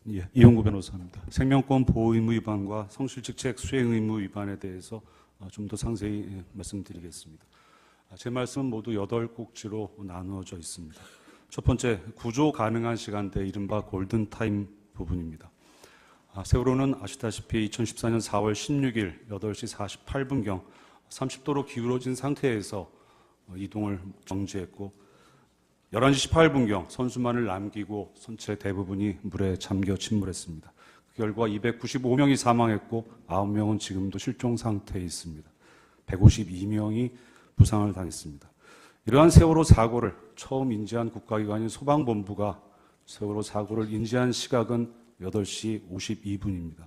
예, 이용구 변호사입니다. 생명권 보호 의무 위반과 성실직책 수행 의무 위반에 대해서 좀 더 상세히 말씀드리겠습니다. 제 말씀은 모두 8꼭지로 나누어져 있습니다. 첫 번째, 구조 가능한 시간대, 이른바 골든타임 부분입니다. 세월호는 아시다시피 2014년 4월 16일 8시 48분경 30도로 기울어진 상태에서 이동을 정지했고 11시 18분경 선수만을 남기고 선체 대부분이 물에 잠겨 침몰했습니다. 그 결과 295명이 사망했고 9명은 지금도 실종 상태에 있습니다. 152명이 부상을 당했습니다. 이러한 세월호 사고를 처음 인지한 국가기관인 소방본부가 세월호 사고를 인지한 시각은 8시 52분입니다.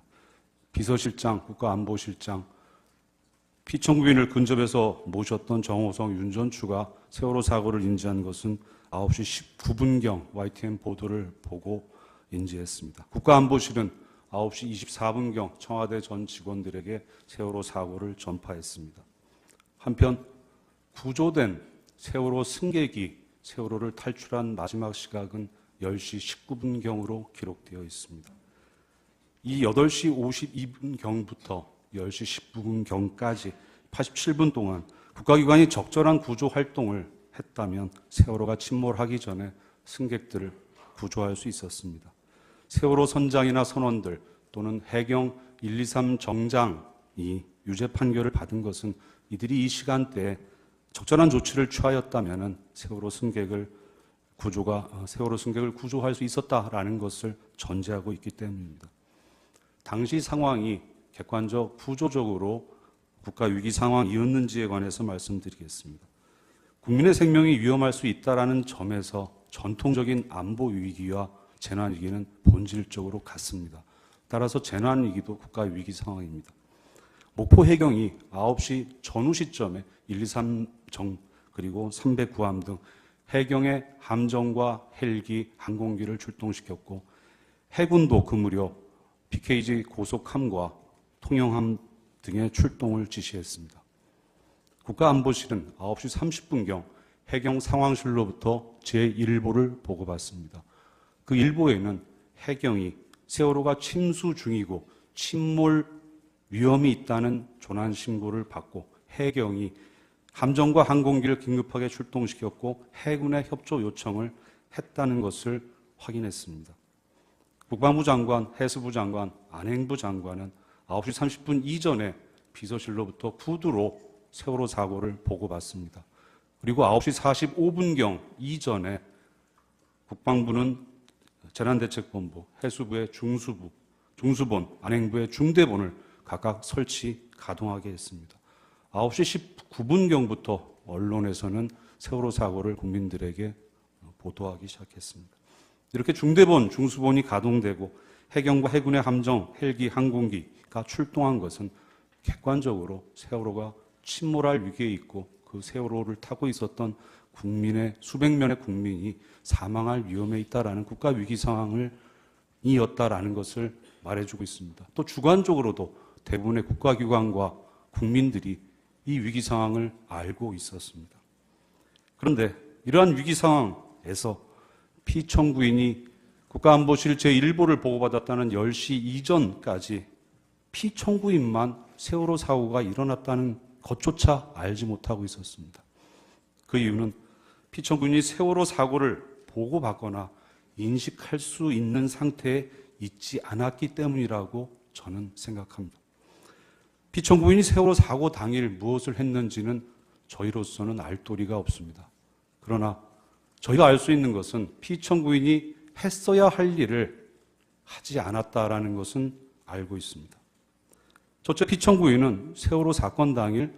비서실장, 국가안보실장, 피청구인을 근접해서 모셨던 정호성, 윤전추가 세월호 사고를 인지한 것은 9시 19분경 YTN 보도를 보고 인지했습니다. 국가안보실은 9시 24분경 청와대 전 직원들에게 세월호 사고를 전파했습니다. 한편 구조된 세월호 승객이 세월호를 탈출한 마지막 시각은 10시 19분경으로 기록되어 있습니다. 이 8시 52분경부터 10시 19분경까지 87분 동안 국가기관이 적절한 구조 활동을 했다면 세월호가 침몰하기 전에 승객들을 구조할 수 있었습니다. 세월호 선장이나 선원들 또는 해경 123 정장이 유죄 판결을 받은 것은 이들이 이 시간대에 적절한 조치를 취하였다면 세월호 승객을 구조할 수 있었다라는 것을 전제하고 있기 때문입니다. 당시 상황이 객관적, 구조적으로 국가 위기 상황이었는지에 관해서 말씀드리겠습니다. 국민의 생명이 위험할 수 있다는 점에서 전통적인 안보 위기와 재난 위기는 본질적으로 같습니다. 따라서 재난 위기도 국가 위기 상황입니다. 목포 해경이 9시 전후 시점에 123정 그리고 309함 등 해경의 함정과 헬기, 항공기를 출동시켰고 해군도 그 무렵 PKG 고속함과 통영함 등의 출동을 지시했습니다. 국가안보실은 9시 30분경 해경 상황실로부터 제1보를 보고받습니다. 그 일보에는 해경이 세월호가 침수 중이고 침몰 위험이 있다는 조난 신고를 받고 해경이 함정과 항공기를 긴급하게 출동시켰고 해군의 협조 요청을 했다는 것을 확인했습니다. 국방부 장관, 해수부 장관, 안행부 장관은 9시 30분 이전에 비서실로부터 구두로 세월호 사고를 보고받습니다. 그리고 9시 45분경 이전에 국방부는 재난대책본부, 해수부의 중수본, 안행부의 중대본을 각각 설치, 가동하게 했습니다. 9시 19분경부터 언론에서는 세월호 사고를 국민들에게 보도하기 시작했습니다. 이렇게 중대본, 중수본이 가동되고 해경과 해군의 함정, 헬기, 항공기가 출동한 것은 객관적으로 세월호가 침몰할 위기에 있고 그 세월호를 타고 있었던 국민의 수백 명의 국민이 사망할 위험에 있다라는 국가 위기 상황이었다라는 것을 말해주고 있습니다. 또 주관적으로도 대부분의 국가기관과 국민들이 이 위기 상황을 알고 있었습니다. 그런데 이러한 위기 상황에서 피청구인이 국가안보실 제1보를 보고받았다는 10시 이전까지 피청구인만 세월호 사고가 일어났다는 것조차 알지 못하고 있었습니다. 그 이유는 피청구인이 세월호 사고를 보고받거나 인식할 수 있는 상태에 있지 않았기 때문이라고 저는 생각합니다. 피청구인이 세월호 사고 당일 무엇을 했는지는 저희로서는 알 도리가 없습니다. 그러나 저희가 알 수 있는 것은 피청구인이 했어야 할 일을 하지 않았다라는 것은 알고 있습니다. 첫째, 피청구인은 세월호 사건 당일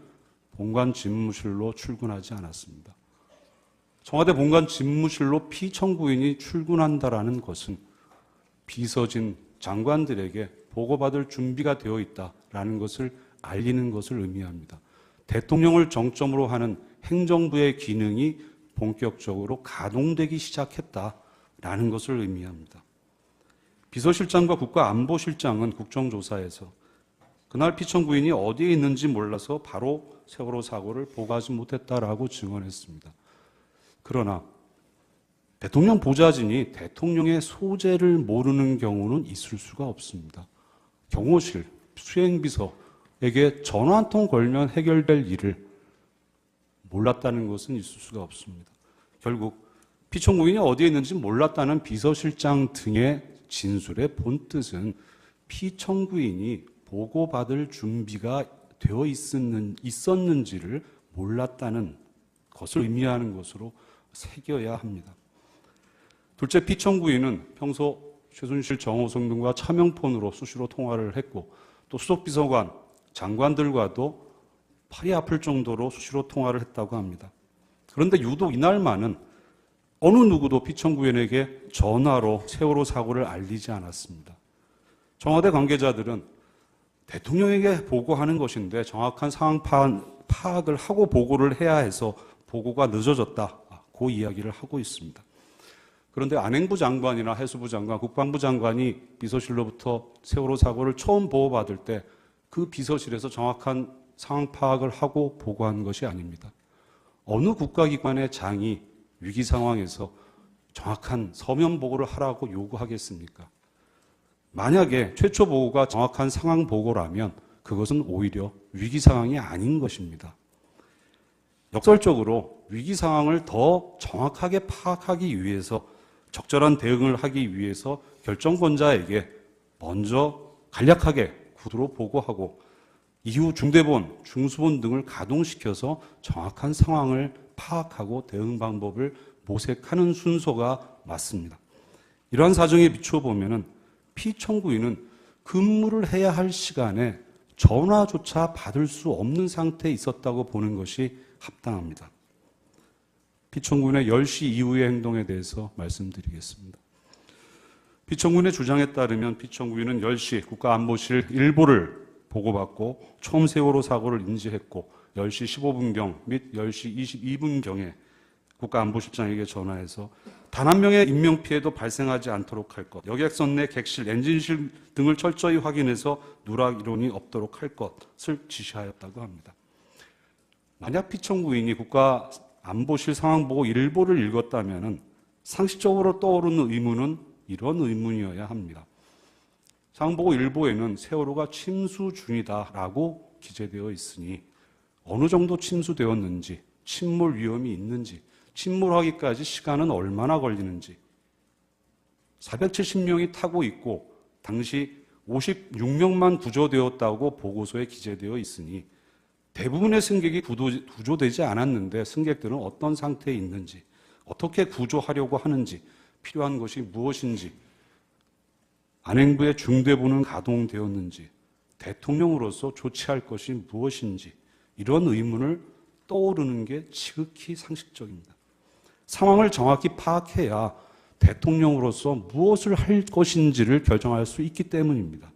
본관 집무실로 출근하지 않았습니다. 청와대 본관 집무실로 피청구인이 출근한다라는 것은 비서진 장관들에게 보고받을 준비가 되어 있다라는 것을 알리는 것을 의미합니다. 대통령을 정점으로 하는 행정부의 기능이 본격적으로 가동되기 시작했다라는 것을 의미합니다. 비서실장과 국가안보실장은 국정조사에서 그날 피청구인이 어디에 있는지 몰라서 바로 세월호 사고를 보고하지 못했다라고 증언했습니다. 그러나 대통령 보좌진이 대통령의 소재를 모르는 경우는 있을 수가 없습니다. 경호실, 수행비서에게 전화 한 통 걸면 해결될 일을 몰랐다는 것은 있을 수가 없습니다. 결국 피청구인이 어디에 있는지 몰랐다는 비서실장 등의 진술의 본뜻은 피청구인이 보고받을 준비가 되어 있었는지를 몰랐다는 것을 의미하는 것으로 새겨야 합니다. 둘째, 피청구인은 평소 최순실, 정호성 등과 차명폰으로 수시로 통화를 했고 또 수석비서관, 장관들과도 팔이 아플 정도로 수시로 통화를 했다고 합니다. 그런데 유독 이날만은 어느 누구도 피청구인에게 전화로 세월호 사고를 알리지 않았습니다. 청와대 관계자들은 대통령에게 보고하는 것인데 정확한 상황 파악을 하고 보고를 해야 해서 보고가 늦어졌다. 그 이야기를 하고 있습니다. 그런데 안행부 장관이나 해수부 장관, 국방부 장관이 비서실로부터 세월호 사고를 처음 보고받을 때 그 비서실에서 정확한 상황 파악을 하고 보고한 것이 아닙니다. 어느 국가기관의 장이 위기 상황에서 정확한 서면 보고를 하라고 요구하겠습니까? 만약에 최초 보고가 정확한 상황 보고라면 그것은 오히려 위기 상황이 아닌 것입니다. 역설적으로 위기 상황을 더 정확하게 파악하기 위해서 적절한 대응을 하기 위해서 결정권자에게 먼저 간략하게 구두로 보고하고 이후 중대본, 중수본 등을 가동시켜서 정확한 상황을 파악하고 대응 방법을 모색하는 순서가 맞습니다. 이러한 사정에 비추어보면 피청구인은 근무를 해야 할 시간에 전화조차 받을 수 없는 상태에 있었다고 보는 것이 합당합니다. 피청구인의 10시 이후의 행동에 대해서 말씀드리겠습니다. 피청구인의 주장에 따르면 피청구인은 10시 국가안보실 일보를 보고받고 처음 세월호 사고를 인지했고 10시 15분경 및 10시 22분경에 국가안보실장에게 전화해서 단 한 명의 인명피해도 발생하지 않도록 할 것, 여객선 내 객실, 엔진실 등을 철저히 확인해서 누락 이론이 없도록 할 것을 지시하였다고 합니다. 만약 피청구인이 국가안보실 상황보고 일보를 읽었다면 상식적으로 떠오르는 의문은 이런 의문이어야 합니다. 상황보고 일보에는 세월호가 침수 중이다라고 기재되어 있으니 어느 정도 침수되었는지, 침몰 위험이 있는지, 침몰하기까지 시간은 얼마나 걸리는지, 470명이 타고 있고 당시 56명만 구조되었다고 보고서에 기재되어 있으니 대부분의 승객이 구조되지 않았는데 승객들은 어떤 상태에 있는지, 어떻게 구조하려고 하는지, 필요한 것이 무엇인지, 안행부의 중대본은 가동되었는지, 대통령으로서 조치할 것이 무엇인지 이런 의문을 떠오르는 게 지극히 상식적입니다. 상황을 정확히 파악해야 대통령으로서 무엇을 할 것인지를 결정할 수 있기 때문입니다.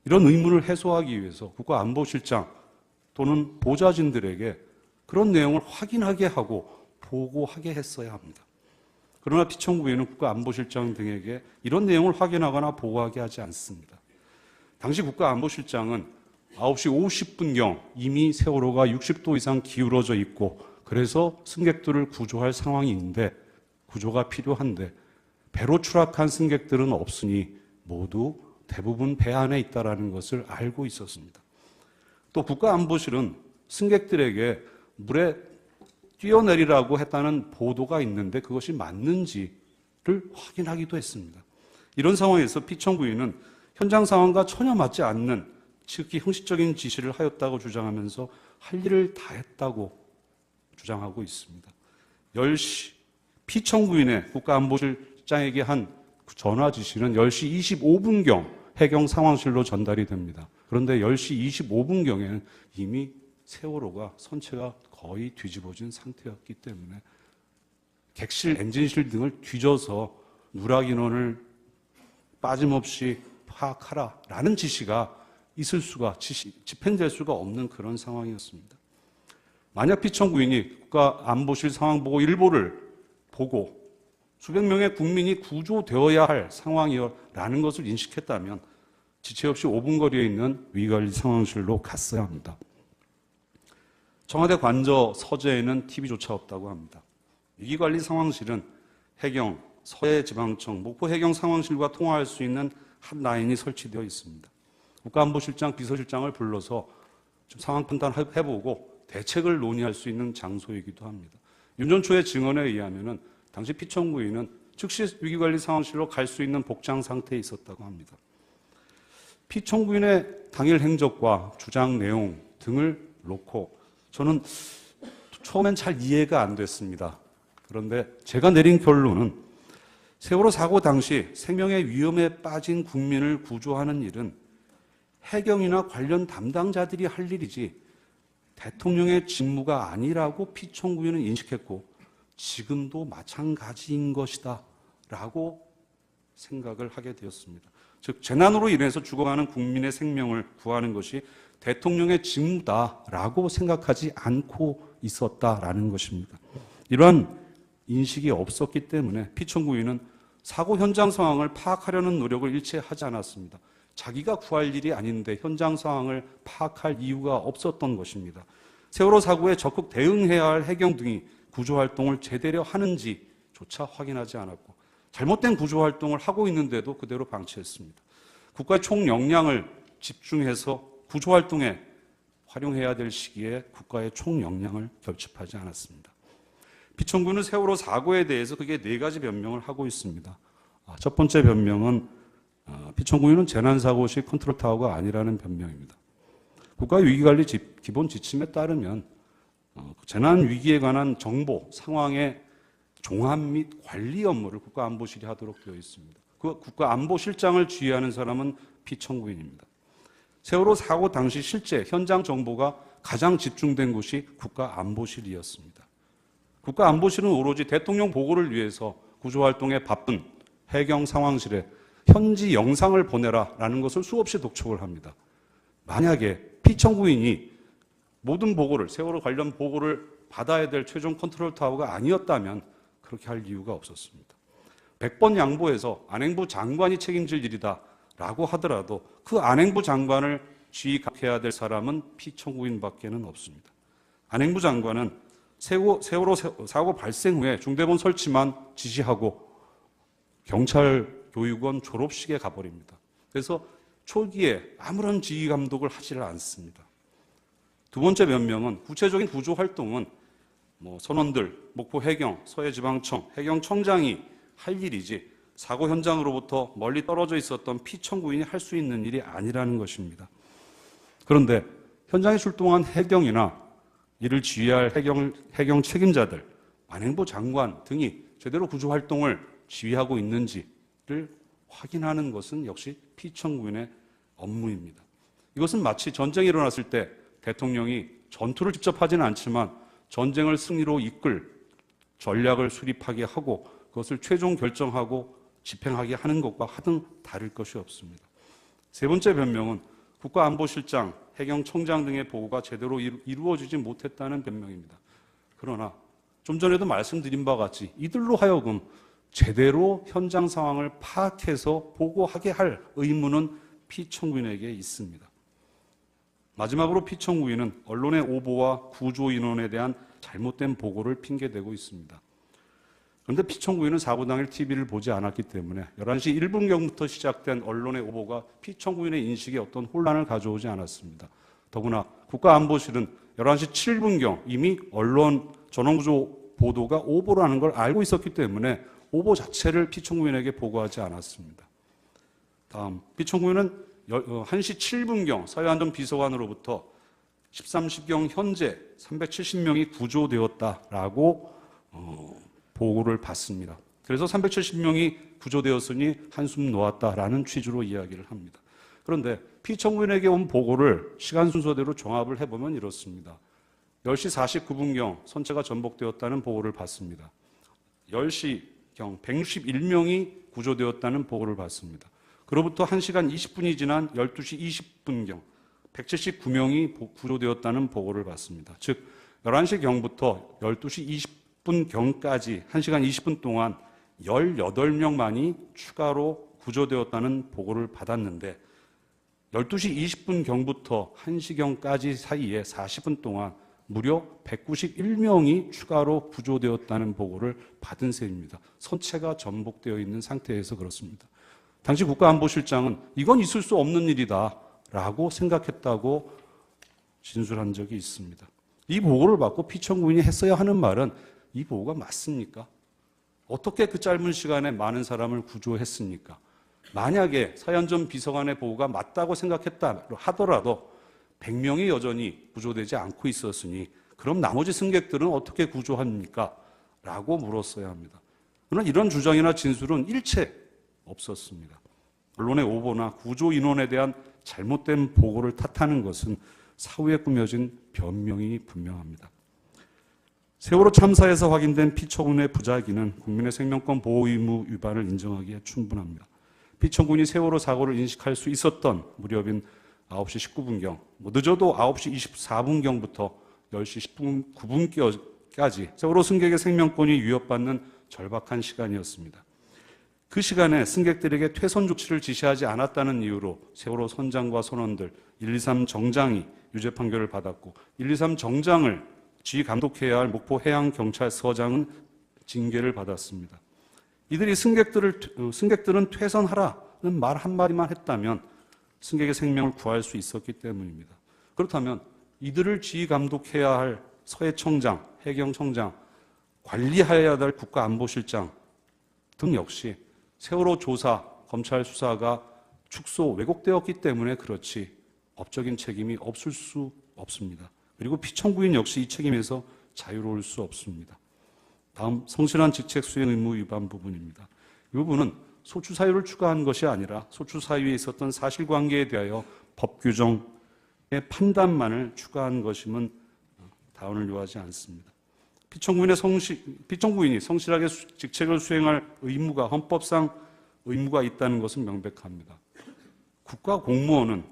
이런 의문을 해소하기 위해서 국가안보실장 또는 보좌진들에게 그런 내용을 확인하게 하고 보고하게 했어야 합니다. 그러나 피청구인은 국가안보실장 등에게 이런 내용을 확인하거나 보고하게 하지 않습니다. 당시 국가안보실장은 9시 50분경 이미 세월호가 60도 이상 기울어져 있고 그래서 승객들을 구조할 상황인데 구조가 필요한데 배로 추락한 승객들은 없으니 모두 대부분 배 안에 있다는 것을 알고 있었습니다. 또 국가안보실은 승객들에게 물에 뛰어내리라고 했다는 보도가 있는데 그것이 맞는지를 확인하기도 했습니다. 이런 상황에서 피청구인은 현장 상황과 전혀 맞지 않는 지극히 형식적인 지시를 하였다고 주장하면서 할 일을 다 했다고 주장하고 있습니다. 10시 피청구인의 국가안보실장에게 한 전화 지시는 10시 25분경 해경 상황실로 전달이 됩니다. 그런데 10시 25분경에는 이미 세월호가 선체가 거의 뒤집어진 상태였기 때문에 객실, 엔진실 등을 뒤져서 누락 인원을 빠짐없이 파악하라라는 지시가 있을 수가, 집행될 수가 없는 그런 상황이었습니다. 만약 피청구인이 국가안보실 상황보고 일보를 보고 수백 명의 국민이 구조되어야 할 상황이라는 것을 인식했다면 지체 없이 5분 거리에 있는 위기관리 상황실로 갔어야 합니다. 청와대 관저 서재에는 TV조차 없다고 합니다. 위기관리 상황실은 해경, 서해지방청, 목포 해경 상황실과 통화할 수 있는 한 라인이 설치되어 있습니다. 국가안보실장, 비서실장을 불러서 좀 상황 판단해보고 대책을 논의할 수 있는 장소이기도 합니다. 윤 전 초의 증언에 의하면 당시 피청구인은 즉시 위기관리 상황실로 갈 수 있는 복장 상태에 있었다고 합니다. 피청구인의 당일 행적과 주장 내용 등을 놓고 저는 처음엔 잘 이해가 안 됐습니다. 그런데 제가 내린 결론은 세월호 사고 당시 생명의 위험에 빠진 국민을 구조하는 일은 해경이나 관련 담당자들이 할 일이지 대통령의 직무가 아니라고 피청구인은 인식했고 지금도 마찬가지인 것이다 라고 생각을 하게 되었습니다. 즉 재난으로 인해서 죽어가는 국민의 생명을 구하는 것이 대통령의 직무다라고 생각하지 않고 있었다라는 것입니다. 이러한 인식이 없었기 때문에 피청구인은 사고 현장 상황을 파악하려는 노력을 일체 하지 않았습니다. 자기가 구할 일이 아닌데 현장 상황을 파악할 이유가 없었던 것입니다. 세월호 사고에 적극 대응해야 할 해경 등이 구조활동을 제대로 하는지조차 확인하지 않았고 잘못된 구조활동을 하고 있는데도 그대로 방치했습니다. 국가의 총역량을 집중해서 구조활동에 활용해야 될 시기에 국가의 총역량을 결집하지 않았습니다. 피청구는 세월호 사고에 대해서 크게 4가지 변명을 하고 있습니다. 첫 번째 변명은 피청구인은 재난사고 시 컨트롤타워가 아니라는 변명입니다. 국가위기관리 기본 지침에 따르면 재난위기에 관한 정보, 상황의 종합 및 관리 업무를 국가안보실이 하도록 되어 있습니다. 그 국가안보실장을 지휘하는 사람은 피청구인입니다. 세월호 사고 당시 실제 현장 정보가 가장 집중된 곳이 국가안보실이었습니다. 국가안보실은 오로지 대통령 보고를 위해서 구조활동에 바쁜 해경 상황실에 현지 영상을 보내라라는 것을 수없이 독촉을 합니다. 만약에 피청구인이 모든 보고를, 세월호 관련 보고를 받아야 될 최종 컨트롤 타워가 아니었다면 그렇게 할 이유가 없었습니다. 100번 양보해서 안행부 장관이 책임질 일이다라고 하더라도 그 안행부 장관을 지휘해야 될 사람은 피청구인밖에는 없습니다. 안행부 장관은 세월호 사고 발생 후에 중대본 설치만 지시하고 경찰 교육원 졸업식에 가버립니다. 그래서 초기에 아무런 지휘 감독을 하지를 않습니다. 두 번째 변명은 구체적인 구조 활동은 선원들, 목포 해경, 서해지방청, 해경청장이 할 일이지 사고 현장으로부터 멀리 떨어져 있었던 피청구인이 할 수 있는 일이 아니라는 것입니다. 그런데 현장에 출동한 해경이나 이를 지휘할 해경 책임자들, 안행부 장관 등이 제대로 구조 활동을 지휘하고 있는지를 확인하는 것은 역시 피청구인의 업무입니다. 이것은 마치 전쟁이 일어났을 때 대통령이 전투를 직접 하지는 않지만 전쟁을 승리로 이끌 전략을 수립하게 하고 그것을 최종 결정하고 집행하게 하는 것과 하등 다를 것이 없습니다. 세 번째 변명은 국가안보실장, 해경청장 등의 보고가 제대로 이루어지지 못했다는 변명입니다. 그러나 좀 전에도 말씀드린 바와 같이 이들로 하여금 제대로 현장 상황을 파악해서 보고하게 할 의무는 피청구인에게 있습니다. 마지막으로 피청구인은 언론의 오보와 구조 인원에 대한 잘못된 보고를 핑계대고 있습니다. 그런데 피청구인은 사고 당일 TV를 보지 않았기 때문에 11시 1분경부터 시작된 언론의 오보가 피청구인의 인식에 어떤 혼란을 가져오지 않았습니다. 더구나 국가안보실은 11시 7분경 이미 언론 전원구조 보도가 오보라는 걸 알고 있었기 때문에 오보 자체를 피청구인에게 보고하지 않았습니다. 다음, 피청구인은 1시 7분경 서해안전 비서관으로부터 13시경 현재 370명이 구조되었다라고 보고를 받습니다. 그래서 370명이 구조되었으니 한숨 놓았다라는 취지로 이야기를 합니다. 그런데 피청구인에게 온 보고를 시간 순서대로 종합을 해보면 이렇습니다. 10시 49분경 선체가 전복되었다는 보고를 받습니다. 10시경 161명이 구조되었다는 보고를 받습니다. 그로부터 1시간 20분이 지난 12시 20분경 179명이 구조되었다는 보고를 받습니다. 즉 11시경부터 12시 20분경까지 1시간 20분 동안 18명만이 추가로 구조되었다는 보고를 받았는데 12시 20분경부터 1시경까지 사이에 40분 동안 무려 191명이 추가로 부조되었다는 보고를 받은 셈입니다. 선체가 전복되어 있는 상태에서 그렇습니다. 당시 국가안보실장은 이건 있을 수 없는 일이다 라고 생각했다고 진술한 적이 있습니다. 이 보고를 받고 피청구인이 했어야 하는 말은 이 보고가 맞습니까? 어떻게 그 짧은 시간에 많은 사람을 구조했습니까? 만약에 사연전 비서관의 보고가 맞다고 생각했다 하더라도 100명이 여전히 구조되지 않고 있었으니 그럼 나머지 승객들은 어떻게 구조합니까? 라고 물었어야 합니다. 그러나 이런 주장이나 진술은 일체 없었습니다. 언론의 오보나 구조 인원에 대한 잘못된 보고를 탓하는 것은 사후에 꾸며진 변명이 분명합니다. 세월호 참사에서 확인된 피청군의 부작위는 국민의 생명권 보호 의무 위반을 인정하기에 충분합니다. 피청군이 세월호 사고를 인식할 수 있었던 무렵인 9시 19분경, 늦어도 9시 24분경부터 10시 19분까지 세월호 승객의 생명권이 위협받는 절박한 시간이었습니다. 그 시간에 승객들에게 퇴선 조치를 지시하지 않았다는 이유로 세월호 선장과 선원들 123 정장이 유죄 판결을 받았고 123 정장을 지휘 감독해야 할 목포해양경찰서장은 징계를 받았습니다. 이들이 승객들은 퇴선하라는 말 한마디만 했다면 승객의 생명을 구할 수 있었기 때문입니다. 그렇다면 이들을 지휘 감독해야 할 서해청장, 해경청장, 관리해야 할 국가안보실장 등 역시 세월호 조사, 검찰 수사가 축소, 왜곡되었기 때문에 그렇지 법적인 책임이 없을 수 없습니다. 그리고 피청구인 역시 이 책임에서 자유로울 수 없습니다. 다음 성실한 직책 수행 의무 위반 부분입니다. 이 부분은 소추 사유를 추가한 것이 아니라 소추 사유에 있었던 사실관계에 대하여 법 규정의 판단만을 추가한 것임은 다운을 요하지 않습니다. 피청구인이 성실하게 직책을 수행할 의무가 헌법상 의무가 있다는 것은 명백합니다. 국가공무원은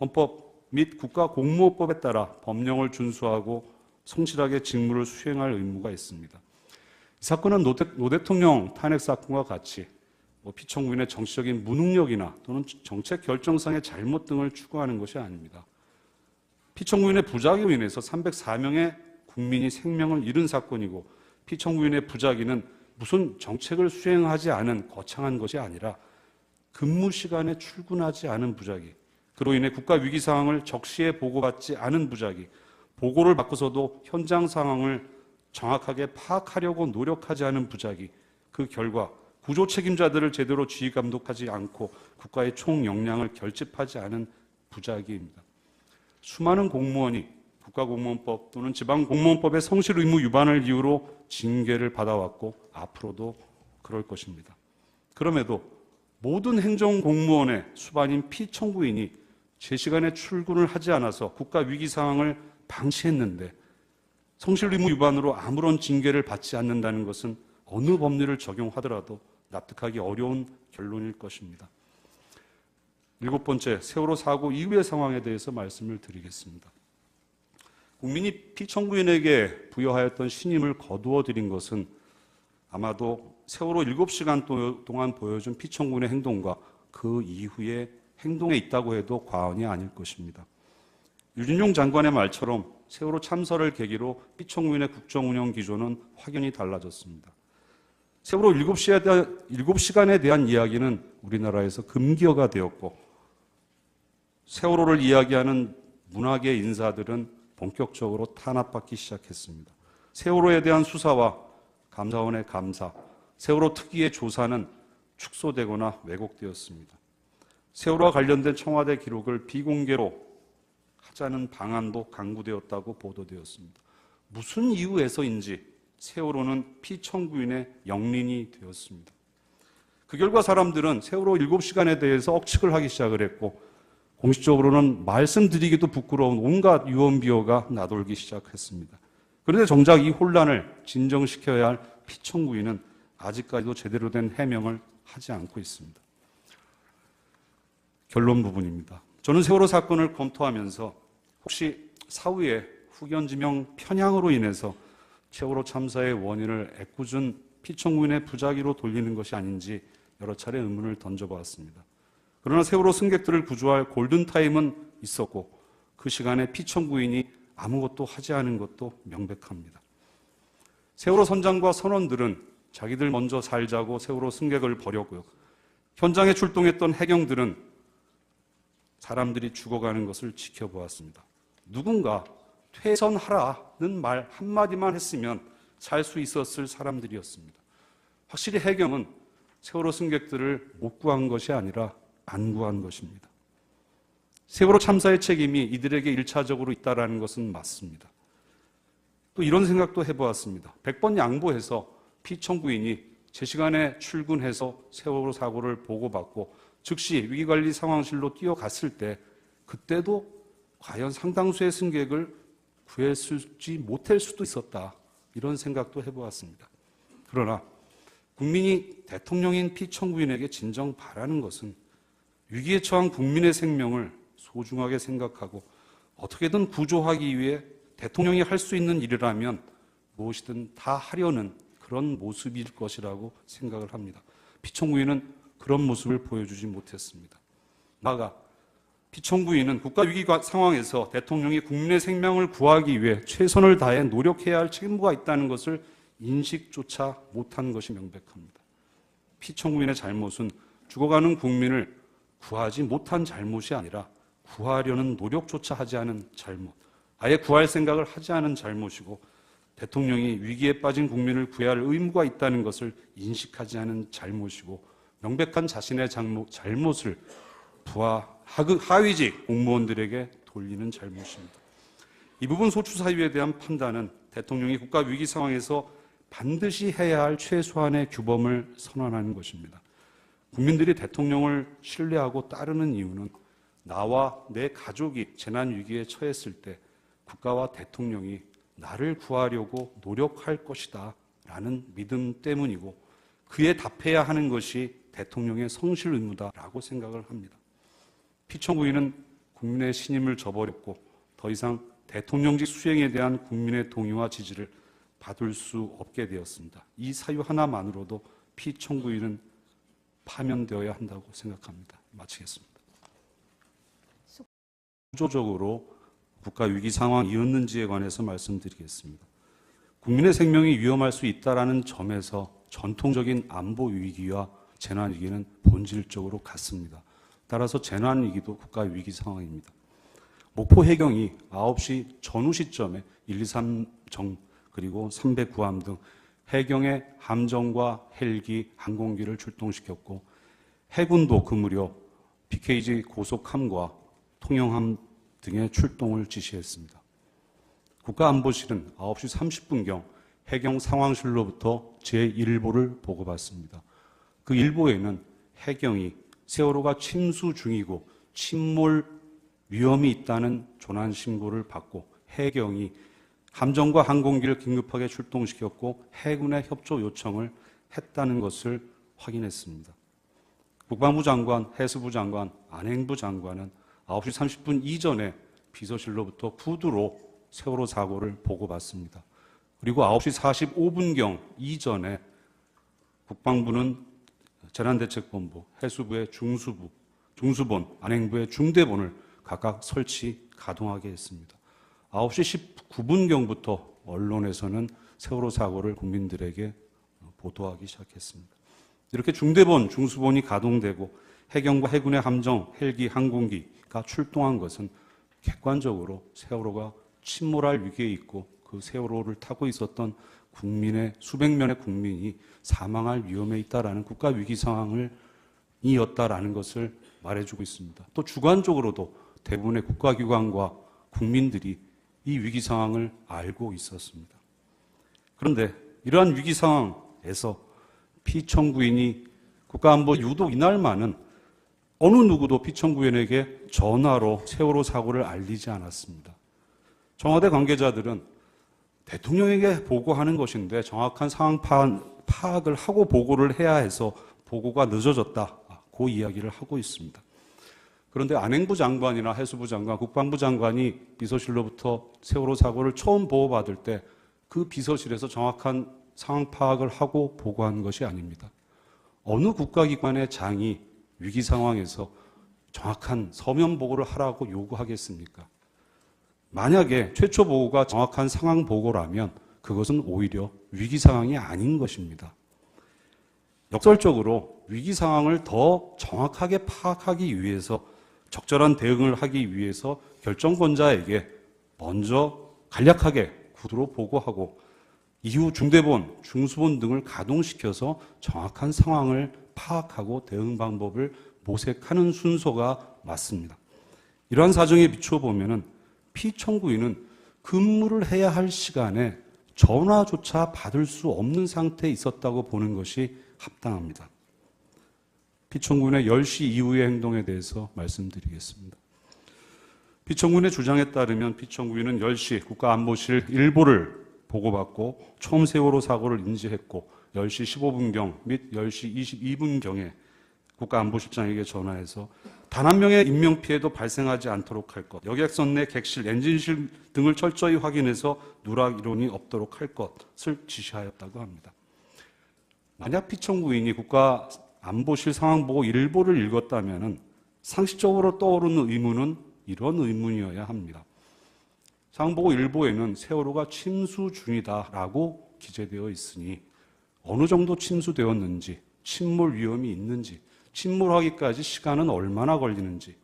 헌법 및 국가공무원법에 따라 법령을 준수하고 성실하게 직무를 수행할 의무가 있습니다. 이 사건은 노 대통령 탄핵 사건과 같이 피청구인의 정치적인 무능력이나 또는 정책 결정상의 잘못 등을 추구하는 것이 아닙니다. 피청구인의 부작위로 인해서 304명의 국민이 생명을 잃은 사건이고 피청구인의 부작위는 무슨 정책을 수행하지 않은 거창한 것이 아니라 근무 시간에 출근하지 않은 부작위, 그로 인해 국가 위기 상황을 적시에 보고받지 않은 부작위, 보고를 받고서도 현장 상황을 정확하게 파악하려고 노력하지 않은 부작위, 그 결과 구조 책임자들을 제대로 지휘 감독하지 않고 국가의 총 역량을 결집하지 않은 부작위입니다. 수많은 공무원이 국가공무원법 또는 지방공무원법의 성실 의무 위반을 이유로 징계를 받아왔고 앞으로도 그럴 것입니다. 그럼에도 모든 행정공무원의 수반인 피청구인이 제 시간에 출근을 하지 않아서 국가 위기 상황을 방치했는데 성실 의무 위반으로 아무런 징계를 받지 않는다는 것은 어느 법률을 적용하더라도 납득하기 어려운 결론일 것입니다. 7번째, 세월호 사고 이후의 상황에 대해서 말씀을 드리겠습니다. 국민이 피청구인에게 부여하였던 신임을 거두어 드린 것은 아마도 세월호 7시간 동안 보여준 피청구인의 행동과 그 이후의 행동에 있다고 해도 과언이 아닐 것입니다. 유진용 장관의 말처럼 세월호 참사를 계기로 피청구인의 국정운영 기조는 확연히 달라졌습니다. 세월호 7시간에 대한 이야기는 우리나라에서 금기어가 되었고 세월호를 이야기하는 문학의 인사들은 본격적으로 탄압받기 시작했습니다. 세월호에 대한 수사와 감사원의 감사, 세월호 특위의 조사는 축소되거나 왜곡되었습니다. 세월호와 관련된 청와대 기록을 비공개로 하자는 방안도 강구되었다고 보도되었습니다. 무슨 이유에서인지 세월호는 피청구인의 영린이 되었습니다. 그 결과 사람들은 세월호 7시간에 대해서 억측을 하기 시작을 했고 공식적으로는 말씀드리기도 부끄러운 온갖 유언비어가 나돌기 시작했습니다. 그런데 정작 이 혼란을 진정시켜야 할 피청구인은 아직까지도 제대로 된 해명을 하지 않고 있습니다. 결론 부분입니다. 저는 세월호 사건을 검토하면서 혹시 사후에 후견지명 편향으로 인해서 세월호 참사의 원인을 애꿎은 피청구인의 부작위로 돌리는 것이 아닌지 여러 차례 의문을 던져보았습니다. 그러나 세월호 승객들을 구조할 골든타임은 있었고 그 시간에 피청구인이 아무것도 하지 않은 것도 명백합니다. 세월호 선장과 선원들은 자기들 먼저 살자고 세월호 승객을 버렸고요. 현장에 출동했던 해경들은 사람들이 죽어가는 것을 지켜보았습니다. 누군가 퇴선하라는 말 한마디만 했으면 살 수 있었을 사람들이었습니다. 확실히 해경은 세월호 승객들을 못 구한 것이 아니라 안 구한 것입니다. 세월호 참사의 책임이 이들에게 1차적으로 있다는 것은 맞습니다. 또 이런 생각도 해보았습니다. 100번 양보해서 피청구인이 제 시간에 출근해서 세월호 사고를 보고받고 즉시 위기관리 상황실로 뛰어갔을 때 그때도 과연 상당수의 승객을 구해주지 못할 수도 있었다. 이런 생각도 해보았습니다. 그러나 국민이 대통령인 피청구인에게 진정 바라는 것은 위기에 처한 국민의 생명을 소중하게 생각하고 어떻게든 구조하기 위해 대통령이 할 수 있는 일이라면 무엇이든 다 하려는 그런 모습일 것이라고 생각을 합니다. 피청구인은 그런 모습을 보여주지 못했습니다. 나아가 피청구인은 국가위기 상황에서 대통령이 국민의 생명을 구하기 위해 최선을 다해 노력해야 할 책임과 있다는 것을 인식조차 못한 것이 명백합니다. 피청구인의 잘못은 죽어가는 국민을 구하지 못한 잘못이 아니라 구하려는 노력조차 하지 않은 잘못, 아예 구할 생각을 하지 않은 잘못이고 대통령이 위기에 빠진 국민을 구해야 할 의무가 있다는 것을 인식하지 않은 잘못이고 명백한 자신의 잘못을 하위직 공무원들에게 돌리는 잘못입니다. 이 부분 소추 사유에 대한 판단은 대통령이 국가 위기 상황에서 반드시 해야 할 최소한의 규범을 선언하는 것입니다. 국민들이 대통령을 신뢰하고 따르는 이유는 나와 내 가족이 재난 위기에 처했을 때 국가와 대통령이 나를 구하려고 노력할 것이다 라는 믿음 때문이고 그에 답해야 하는 것이 대통령의 성실 의무다라고 생각을 합니다. 피청구인은 국민의 신임을 저버렸고 더 이상 대통령직 수행에 대한 국민의 동의와 지지를 받을 수 없게 되었습니다. 이 사유 하나만으로도 피청구인은 파면되어야 한다고 생각합니다. 마치겠습니다. 구조적으로 국가 위기 상황이었는지에 관해서 말씀드리겠습니다. 국민의 생명이 위험할 수 있다는 점에서 전통적인 안보 위기와 재난 위기는 본질적으로 같습니다. 따라서 재난 위기도 국가 위기 상황입니다. 목포 해경이 9시 전후 시점에 123정 그리고 309함 등 해경의 함정과 헬기, 항공기를 출동시켰고 해군도 그 무렵 PKG 고속함과 통영함 등의 출동을 지시했습니다. 국가안보실은 9시 30분경 해경 상황실로부터 제1보를 보고받습니다. 그 일보에는 해경이 세월호가 침수 중이고 침몰 위험이 있다는 조난 신고를 받고 해경이 함정과 항공기를 긴급하게 출동시켰고 해군의 협조 요청을 했다는 것을 확인했습니다. 국방부 장관, 해수부 장관, 안행부 장관은 9시 30분 이전에 비서실로부터 구두로 세월호 사고를 보고받습니다. 그리고 9시 45분경 이전에 국방부는 재난대책본부, 해수부의 중수본, 안행부의 중대본을 각각 설치, 가동하게 했습니다. 9시 19분경부터 언론에서는 세월호 사고를 국민들에게 보도하기 시작했습니다. 이렇게 중대본, 중수본이 가동되고 해경과 해군의 함정, 헬기, 항공기가 출동한 것은 객관적으로 세월호가 침몰할 위기에 있고 그 세월호를 타고 있었던 국민의 수백 명의 국민이 사망할 위험에 있다라는 국가 위기 상황이었다라는 것을 말해주고 있습니다. 또 주관적으로도 대부분의 국가기관과 국민들이 이 위기 상황을 알고 있었습니다. 그런데 이러한 위기 상황에서 피청구인이 국가안보 유독 이날만은 어느 누구도 피청구인에게 전화로 세월호 사고를 알리지 않았습니다. 청와대 관계자들은 대통령에게 보고하는 것인데 정확한 상황 파악을 하고 보고를 해야 해서 보고가 늦어졌다. 그 이야기를 하고 있습니다. 그런데 안행부 장관이나 해수부 장관, 국방부 장관이 비서실로부터 세월호 사고를 처음 보고받을 때 그 비서실에서 정확한 상황 파악을 하고 보고한 것이 아닙니다. 어느 국가기관의 장이 위기 상황에서 정확한 서면 보고를 하라고 요구하겠습니까? 만약에 최초 보고가 정확한 상황 보고라면 그것은 오히려 위기 상황이 아닌 것입니다. 역설적으로 위기 상황을 더 정확하게 파악하기 위해서 적절한 대응을 하기 위해서 결정권자에게 먼저 간략하게 구두로 보고하고 이후 중대본, 중수본 등을 가동시켜서 정확한 상황을 파악하고 대응 방법을 모색하는 순서가 맞습니다. 이러한 사정에 비춰보면 피청구인은 근무를 해야 할 시간에 전화조차 받을 수 없는 상태에 있었다고 보는 것이 합당합니다. 피청구인의 10시 이후의 행동에 대해서 말씀드리겠습니다. 피청구인의 주장에 따르면 피청구인은 10시 국가안보실 일보를 보고받고 처음 세월호 사고를 인지했고 10시 15분경 및 10시 22분경에 국가안보실장에게 전화해서 단 한 명의 인명피해도 발생하지 않도록 할 것, 여객선 내 객실, 엔진실 등을 철저히 확인해서 누락 이론이 없도록 할 것을 지시하였다고 합니다. 만약 피청구인이 국가안보실 상황보고 일보를 읽었다면 상식적으로 떠오르는 의문은 이런 의문이어야 합니다. 상황보고 일보에는 세월호가 침수 중이다라고 기재되어 있으니 어느 정도 침수되었는지, 침몰 위험이 있는지, 침몰하기까지 시간은 얼마나 걸리는지,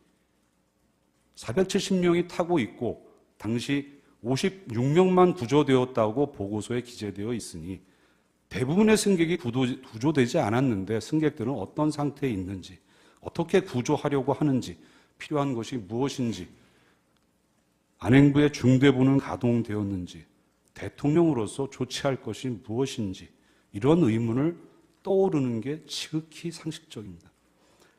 470명이 타고 있고 당시 56명만 구조되었다고 보고서에 기재되어 있으니 대부분의 승객이 구조되지 않았는데 승객들은 어떤 상태에 있는지, 어떻게 구조하려고 하는지, 필요한 것이 무엇인지, 안행부의 중대본은 가동되었는지, 대통령으로서 조치할 것이 무엇인지 이런 의문을 떠오르는 게 지극히 상식적입니다.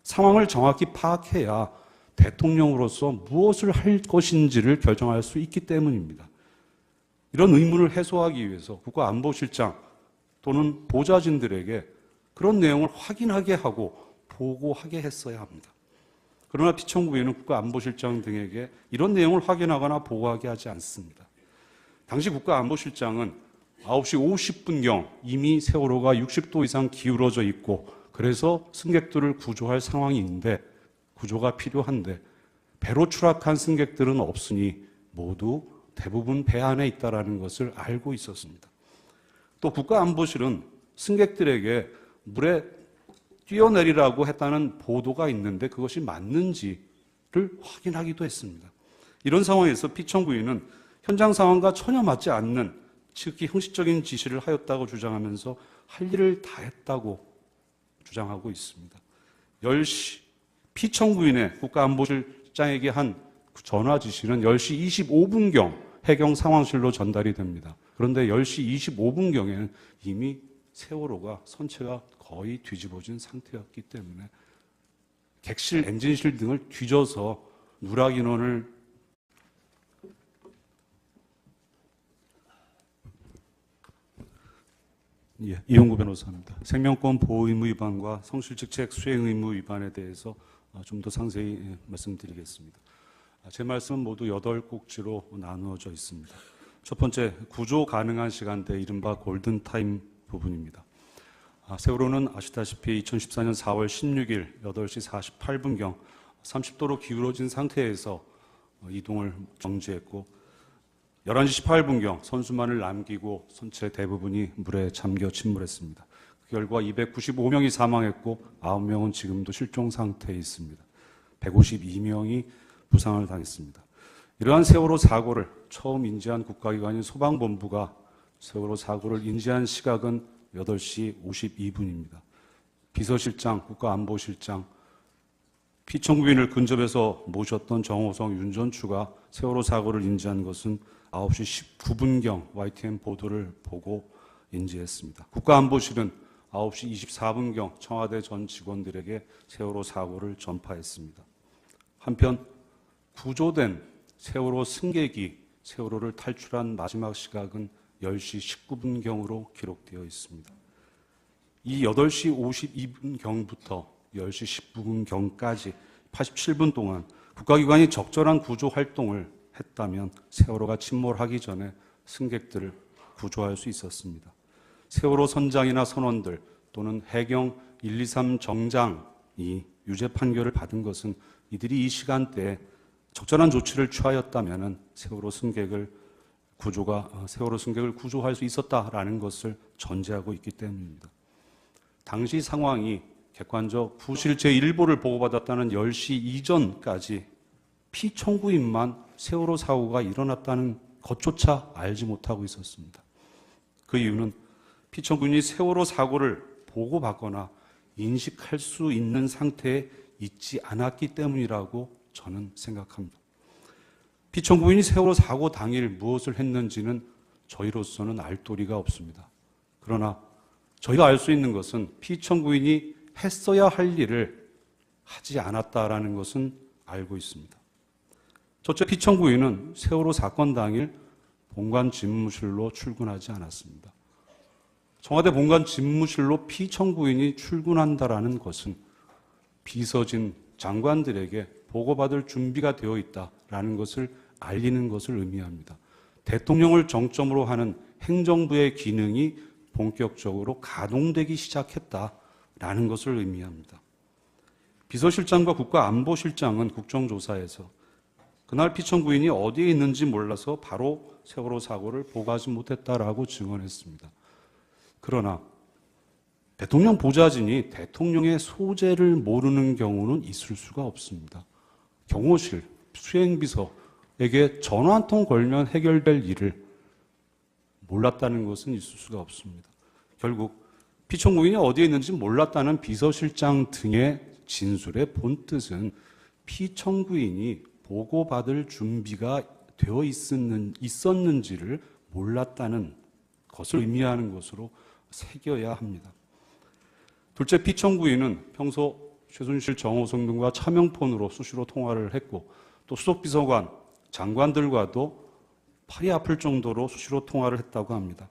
상황을 정확히 파악해야 대통령으로서 무엇을 할 것인지를 결정할 수 있기 때문입니다. 이런 의문을 해소하기 위해서 국가안보실장 또는 보좌진들에게 그런 내용을 확인하게 하고 보고하게 했어야 합니다. 그러나 피청구인은 국가안보실장 등에게 이런 내용을 확인하거나 보고하게 하지 않습니다. 당시 국가안보실장은 9시 50분경 이미 세월호가 60도 이상 기울어져 있고 그래서 승객들을 구조할 상황인데 구조가 필요한데 배로 추락한 승객들은 없으니 모두 대부분 배 안에 있다는 것을 알고 있었습니다. 또 국가안보실은 승객들에게 물에 뛰어내리라고 했다는 보도가 있는데 그것이 맞는지를 확인하기도 했습니다. 이런 상황에서 피청구인은 현장 상황과 전혀 맞지 않는 지극히 형식적인 지시를 하였다고 주장하면서 할 일을 다 했다고 주장하고 있습니다. 10시 피청구인의 국가안보실장에게 한 전화 지시는 10시 25분경 해경 상황실로 전달이 됩니다. 그런데 10시 25분경에는 이미 세월호가 선체가 거의 뒤집어진 상태였기 때문에 객실, 엔진실 등을 뒤져서 누락 인원을 이용구 변호사입니다. 생명권 보호 의무 위반과 성실직책 수행 의무 위반에 대해서 좀 더 상세히 말씀드리겠습니다. 제 말씀은 모두 8꼭지로 나누어져 있습니다. 첫 번째, 구조 가능한 시간대, 이른바 골든타임 부분입니다. 세월호는 아시다시피 2014년 4월 16일 8시 48분경 30도로 기울어진 상태에서 이동을 정지했고 11시 18분경 선수만을 남기고 선체 대부분이 물에 잠겨 침몰했습니다. 그 결과 295명이 사망했고 9명은 지금도 실종 상태에 있습니다. 152명이 부상을 당했습니다. 이러한 세월호 사고를 처음 인지한 국가기관인 소방본부가 세월호 사고를 인지한 시각은 8시 52분입니다. 비서실장, 국가안보실장, 피청구인을 근접해서 모셨던 정호성, 윤전추가 세월호 사고를 인지한 것은 9시 19분경 YTN 보도를 보고 인지했습니다. 국가안보실은 9시 24분경 청와대 전 직원들에게 세월호 사고를 전파했습니다. 한편 구조된 세월호 승객이 세월호를 탈출한 마지막 시각은 10시 19분경으로 기록되어 있습니다. 이 8시 52분경부터 10시 19분경까지 87분 동안 국가기관이 적절한 구조 활동을 했다면 세월호가 침몰하기 전에 승객들을 구조할 수 있었습니다. 세월호 선장이나 선원들 또는 해경 123 정장이 유죄 판결을 받은 것은 이들이 이 시간대에 적절한 조치를 취하였다면 세월호 승객을 구조할 수 있었다라는 것을 전제하고 있기 때문입니다. 당시 상황이 객관적 부실제 일보를 보고받았다는 10시 이전까지 피청구인만 세월호 사고가 일어났다는 것조차 알지 못하고 있었습니다. 그 이유는 피청구인이 세월호 사고를 보고받거나 인식할 수 있는 상태에 있지 않았기 때문이라고 저는 생각합니다. 피청구인이 세월호 사고 당일 무엇을 했는지는 저희로서는 알 도리가 없습니다. 그러나 저희가 알 수 있는 것은 피청구인이 했어야 할 일을 하지 않았다라는 것은 알고 있습니다. 첫째, 피청구인은 세월호 사건 당일 본관 집무실로 출근하지 않았습니다. 청와대 본관 집무실로 피청구인이 출근한다라는 것은 비서진 장관들에게 보고받을 준비가 되어 있다라는 것을 알리는 것을 의미합니다. 대통령을 정점으로 하는 행정부의 기능이 본격적으로 가동되기 시작했다라는 것을 의미합니다. 비서실장과 국가안보실장은 국정조사에서 그날 피청구인이 어디에 있는지 몰라서 바로 세월호 사고를 보고하지 못했다라고 증언했습니다. 그러나 대통령 보좌진이 대통령의 소재를 모르는 경우는 있을 수가 없습니다. 경호실, 수행비서에게 전화 한 통 걸면 해결될 일을 몰랐다는 것은 있을 수가 없습니다. 결국 피청구인이 어디에 있는지 몰랐다는 비서실장 등의 진술의 본뜻은 피청구인이 보고받을 준비가 되어 있었는지를 몰랐다는 것을 의미하는 것으로 새겨야 합니다. 둘째, 피청구인은 평소 최순실, 정호성 등과 차명폰으로 수시로 통화를 했고 또 수석비서관, 장관들과도 팔이 아플 정도로 수시로 통화를 했다고 합니다.